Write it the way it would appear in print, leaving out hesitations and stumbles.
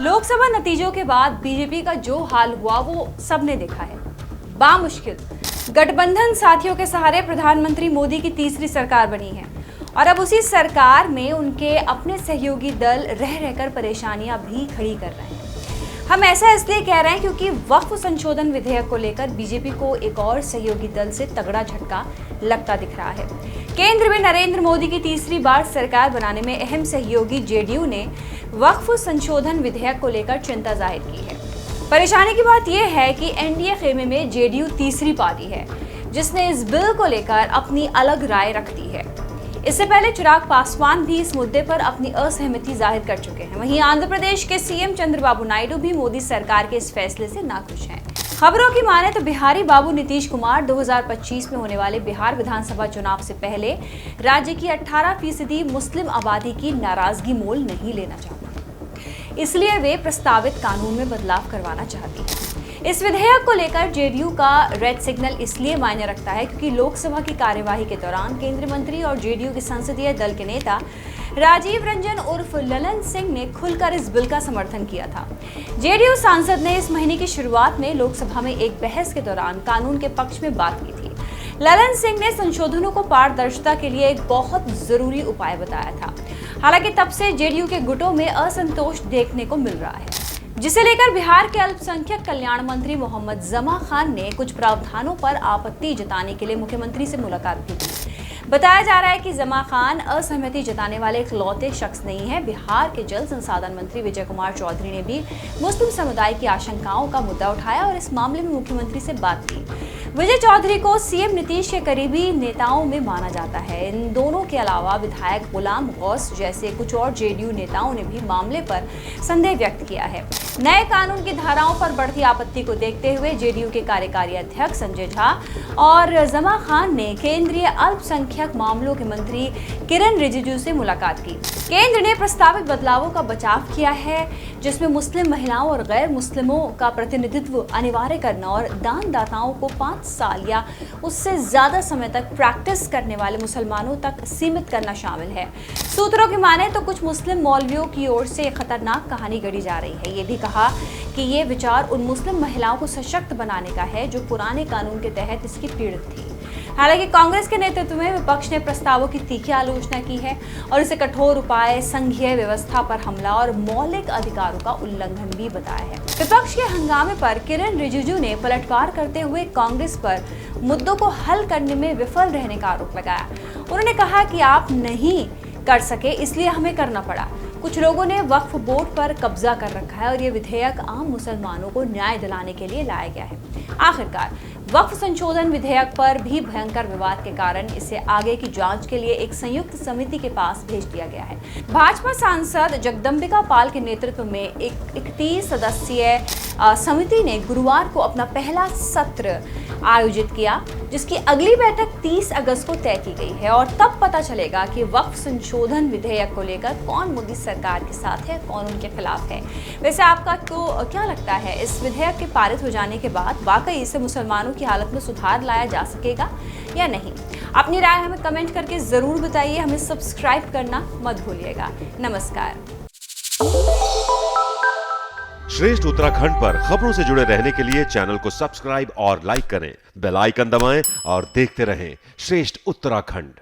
लोकसभा नतीजों के बाद बीजेपी का जो हाल हुआ वो सबने देखा है। बामुश्किल गठबंधन साथियों के सहारे प्रधानमंत्री मोदी की तीसरी सरकार बनी है और अब उसी सरकार में उनके अपने सहयोगी दल रह रहकर परेशानियां भी खड़ी कर रहे हैं। हम ऐसा इसलिए कह रहे हैं क्योंकि वक्फ संशोधन विधेयक को लेकर बीजेपी को एक और सहयोगी दल से तगड़ा झटका लगता दिख रहा है। केंद्र में नरेंद्र मोदी की तीसरी बार सरकार बनाने में अहम सहयोगी जेडीयू ने वक्फ संशोधन विधेयक को लेकर चिंता जाहिर की है। परेशानी की बात यह है कि एनडीए खेमे में जेडीयू तीसरी पार्टी है जिसने इस बिल को लेकर अपनी अलग राय रख दी है। इससे पहले चिराग पासवान भी इस मुद्दे पर अपनी असहमति जाहिर कर चुके हैं। वहीं आंध्र प्रदेश के सीएम चंद्रबाबू नायडू भी मोदी सरकार के इस फैसले से नाखुश हैं। खबरों की माने तो बिहारी बाबू नीतीश कुमार 2025 में होने वाले बिहार विधानसभा चुनाव से पहले राज्य की 18% मुस्लिम आबादी की नाराजगी मोल नहीं लेना चाहते, इसलिए वे प्रस्तावित कानून में बदलाव करवाना चाहती हैं। इस विधेयक को लेकर जेडीयू का रेड सिग्नल इसलिए मायने रखता है क्योंकि लोकसभा की कार्यवाही के दौरान केंद्रीय मंत्री और जेडीयू के संसदीय दल के नेता राजीव रंजन उर्फ ललन सिंह ने खुलकर इस बिल का समर्थन किया था। जेडीयू सांसद ने इस महीने की शुरुआत में लोकसभा में एक बहस के दौरान कानून के पक्ष में बात की थी। ललन सिंह ने संशोधनों को पारदर्शिता के लिए एक बहुत जरूरी उपाय बताया था। हालांकि तब से जेडीयू के गुटों में असंतोष देखने को मिल रहा है, जिसे लेकर बिहार के अल्पसंख्यक कल्याण मंत्री मोहम्मद जमा खान ने कुछ प्रावधानों पर आपत्ति जताने के लिए मुख्यमंत्री से मुलाकात की थी। बताया जा रहा है कि जमा खान असहमति जताने वाले इकलौते शख्स नहीं है। बिहार के जल संसाधन मंत्री विजय कुमार चौधरी ने भी मुस्लिम समुदाय की आशंकाओं का मुद्दा उठाया और इस मामले में मुख्यमंत्री से बात की। विजय चौधरी को सीएम नीतीश के करीबी नेताओं में माना जाता है। इन दोनों के अलावा विधायक गुलाम गौस जैसे कुछ और जेडीयू नेताओं ने भी मामले पर संदेह व्यक्त किया है। नए कानून की धाराओं पर बढ़ती आपत्ति को देखते हुए जेडीयू के कार्यकारी अध्यक्ष संजय झा और जमा खान ने केंद्रीय अल्पसंख्यक मामलों के मंत्री किरण रिजिजू से मुलाकात की। केंद्र ने प्रस्तावित बदलावों का बचाव किया है, जिसमें मुस्लिम महिलाओं और गैर मुस्लिमों का प्रतिनिधित्व अनिवार्य करना और दानदाताओं को 5 साल या उससे ज्यादा समय तक प्रैक्टिस करने वाले मुसलमानों तक सीमित करना शामिल है। सूत्रों की माने तो कुछ मुस्लिम मौलवियों की ओर से खतरनाक कहानी गढ़ी जा रही है। ये भी कहा कि ये विचार उन मुस्लिम महिलाओं को सशक्त बनाने का है जो पुराने कानून के तहत इसकी पीड़ित थी। हालांकि कांग्रेस के नेतृत्व में विपक्ष ने प्रस्तावों की तीखी आलोचना की है और इसे कठोर उपाय, संघीय व्यवस्था पर हमला और मौलिक अधिकारों का उल्लंघन भी बताया है। विपक्ष के हंगामे पर किरण रिजिजू ने पलटवार करते हुए कांग्रेस पर मुद्दों को हल करने में विफल रहने का आरोप लगाया। उन्होंने कहा कि आप नहीं कर सके इसलिए हमें करना पड़ा। कुछ लोगों ने वक्फ बोर्ड पर कब्जा कर रखा है और ये विधेयक आम मुसलमानों को न्याय दिलाने के लिए लाया गया है। आखिरकार वक्फ संशोधन विधेयक पर भी भयंकर विवाद के कारण इसे आगे की जांच के लिए एक संयुक्त समिति के पास भेज दिया गया है। भाजपा सांसद जगदम्बिका पाल के नेतृत्व में एक 31 सदस्यीय समिति ने गुरुवार को अपना पहला सत्र आयोजित किया, जिसकी अगली बैठक 30 अगस्त को तय की गई है और तब पता चलेगा कि वक्फ संशोधन विधेयक को लेकर कौन मोदी सरकार के साथ है, कौन उनके खिलाफ है। वैसे आपका तो क्या लगता है, इस विधेयक के पारित हो जाने के बाद वाकई इससे मुसलमानों की हालत में सुधार लाया जा सकेगा या नहीं? अपनी राय हमें कमेंट करके जरूर बताइए। हमें सब्सक्राइब करना मत भूलिएगा। नमस्कार। श्रेष्ठ उत्तराखंड पर खबरों से जुड़े रहने के लिए चैनल को सब्सक्राइब और लाइक करें, बेल आइकन दबाएं और देखते रहें श्रेष्ठ उत्तराखंड।